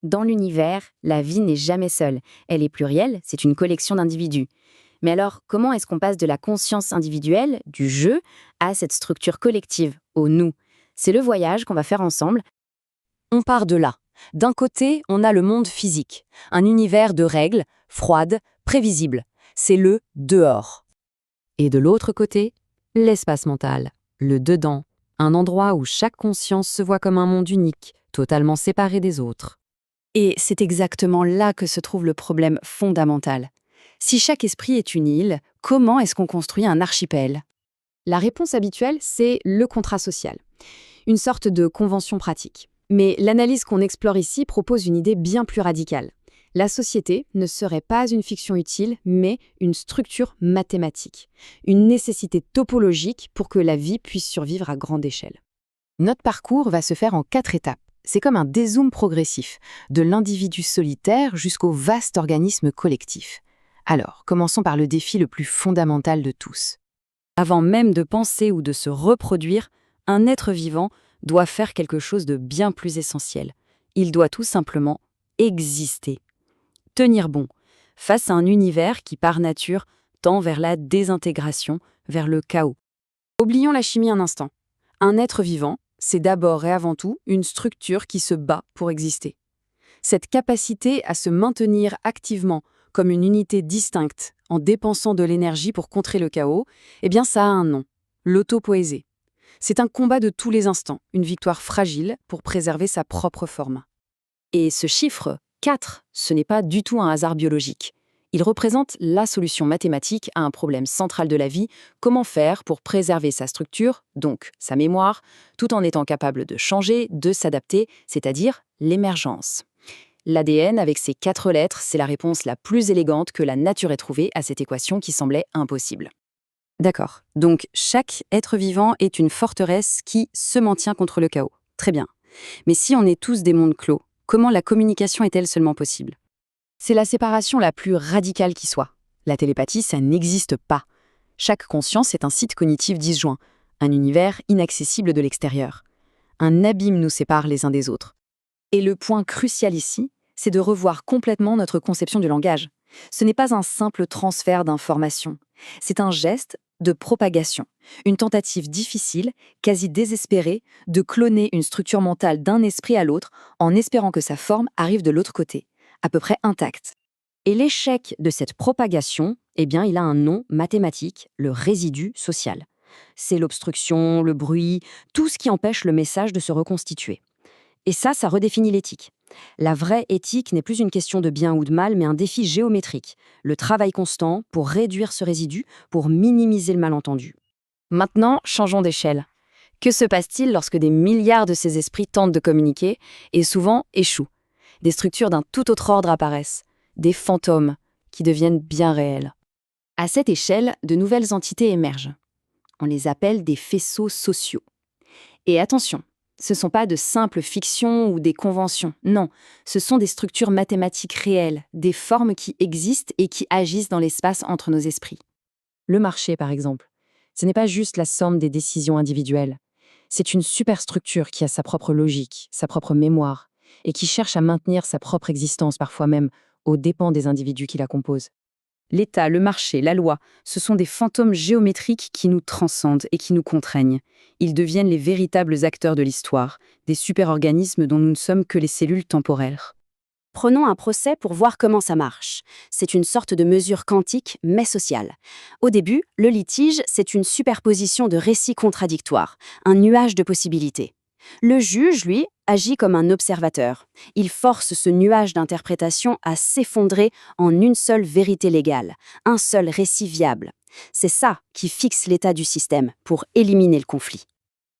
Dans l'univers, la vie n'est jamais seule. Elle est plurielle, c'est une collection d'individus. Mais alors, comment est-ce qu'on passe de la conscience individuelle, du jeu, à cette structure collective, au nous? C'est le voyage qu'on va faire ensemble. On part de là. D'un côté, on a le monde physique, un univers de règles, froides, prévisibles. C'est le dehors. Et de l'autre côté, l'espace mental, le dedans, un endroit où chaque conscience se voit comme un monde unique, totalement séparé des autres. Et c'est exactement là que se trouve le problème fondamental. Si chaque esprit est une île, comment est-ce qu'on construit un archipel? La réponse habituelle, c'est le contrat social, une sorte de convention pratique. Mais l'analyse qu'on explore ici propose une idée bien plus radicale. La société ne serait pas une fiction utile, mais une structure mathématique, une nécessité topologique pour que la vie puisse survivre à grande échelle. Notre parcours va se faire en 4 étapes. C'est comme un dézoom progressif, de l'individu solitaire jusqu'au vaste organisme collectif. Alors, commençons par le défi le plus fondamental de tous. Avant même de penser ou de se reproduire, un être vivant doit faire quelque chose de bien plus essentiel. Il doit tout simplement exister. Tenir bon, face à un univers qui, par nature, tend vers la désintégration, vers le chaos. Oublions la chimie un instant. Un être vivant, c'est d'abord et avant tout une structure qui se bat pour exister. Cette capacité à se maintenir activement comme une unité distincte en dépensant de l'énergie pour contrer le chaos, eh bien ça a un nom, l'autopoésie. C'est un combat de tous les instants, une victoire fragile pour préserver sa propre forme. Et ce chiffre, 4, ce n'est pas du tout un hasard biologique. Il représente la solution mathématique à un problème central de la vie, comment faire pour préserver sa structure, donc sa mémoire, tout en étant capable de changer, de s'adapter, c'est-à-dire l'émergence. L'ADN, avec ses 4 lettres, c'est la réponse la plus élégante que la nature ait trouvée à cette équation qui semblait impossible. D'accord, donc chaque être vivant est une forteresse qui se maintient contre le chaos. Très bien. Mais si on est tous des mondes clos, comment la communication est-elle seulement possible? C'est la séparation la plus radicale qui soit. La télépathie, ça n'existe pas. Chaque conscience est un site cognitif disjoint, un univers inaccessible de l'extérieur. Un abîme nous sépare les uns des autres. Et le point crucial ici, c'est de revoir complètement notre conception du langage. Ce n'est pas un simple transfert d'informations. C'est un geste de propagation, une tentative difficile, quasi désespérée, de cloner une structure mentale d'un esprit à l'autre en espérant que sa forme arrive de l'autre côté, à peu près intacte. Et l'échec de cette propagation, eh bien, il a un nom mathématique, le résidu social. C'est l'obstruction, le bruit, tout ce qui empêche le message de se reconstituer. Et ça redéfinit l'éthique. La vraie éthique n'est plus une question de bien ou de mal, mais un défi géométrique. Le travail constant pour réduire ce résidu, pour minimiser le malentendu. Maintenant, changeons d'échelle. Que se passe-t-il lorsque des milliards de ces esprits tentent de communiquer et souvent échouent? Des structures d'un tout autre ordre apparaissent. Des fantômes qui deviennent bien réels. À cette échelle, de nouvelles entités émergent. On les appelle des faisceaux sociaux. Et attention, ce ne sont pas de simples fictions ou des conventions. Non, ce sont des structures mathématiques réelles, des formes qui existent et qui agissent dans l'espace entre nos esprits. Le marché, par exemple, ce n'est pas juste la somme des décisions individuelles. C'est une superstructure qui a sa propre logique, sa propre mémoire, et qui cherche à maintenir sa propre existence, parfois même aux dépens des individus qui la composent. L'État, le marché, la loi, ce sont des fantômes géométriques qui nous transcendent et qui nous contraignent. Ils deviennent les véritables acteurs de l'histoire, des super-organismes dont nous ne sommes que les cellules temporaires. Prenons un procès pour voir comment ça marche. C'est une sorte de mesure quantique, mais sociale. Au début, le litige, c'est une superposition de récits contradictoires, un nuage de possibilités. Le juge, lui, agit comme un observateur. Il force ce nuage d'interprétation à s'effondrer en une seule vérité légale, un seul récit viable. C'est ça qui fixe l'état du système pour éliminer le conflit.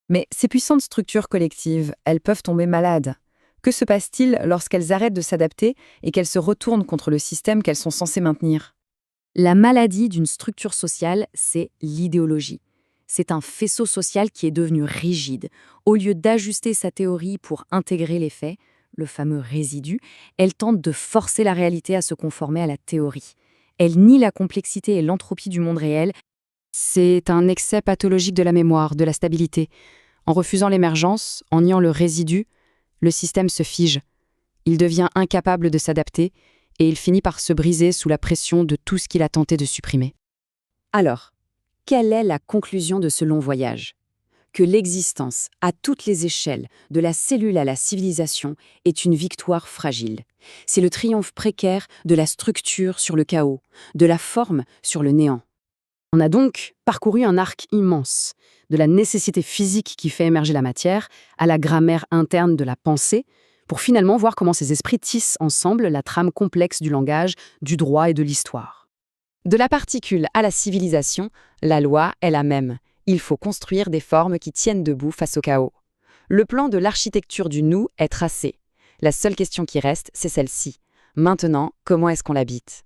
Mais ces puissantes structures collectives, elles peuvent tomber malades. Que se passe-t-il lorsqu'elles arrêtent de s'adapter et qu'elles se retournent contre le système qu'elles sont censées maintenir? La maladie d'une structure sociale, c'est l'idéologie. C'est un faisceau social qui est devenu rigide. Au lieu d'ajuster sa théorie pour intégrer les faits, le fameux résidu, elle tente de forcer la réalité à se conformer à la théorie. Elle nie la complexité et l'entropie du monde réel. C'est un excès pathologique de la mémoire, de la stabilité. En refusant l'émergence, en niant le résidu, le système se fige. Il devient incapable de s'adapter et il finit par se briser sous la pression de tout ce qu'il a tenté de supprimer. Alors, quelle est la conclusion de ce long voyage? Que l'existence, à toutes les échelles, de la cellule à la civilisation, est une victoire fragile. C'est le triomphe précaire de la structure sur le chaos, de la forme sur le néant. On a donc parcouru un arc immense, de la nécessité physique qui fait émerger la matière à la grammaire interne de la pensée, pour finalement voir comment ces esprits tissent ensemble la trame complexe du langage, du droit et de l'histoire. De la particule à la civilisation, la loi est la même. Il faut construire des formes qui tiennent debout face au chaos. Le plan de l'architecture du nous est tracé. La seule question qui reste, c'est celle-ci. Maintenant, comment est-ce qu'on l'habite ?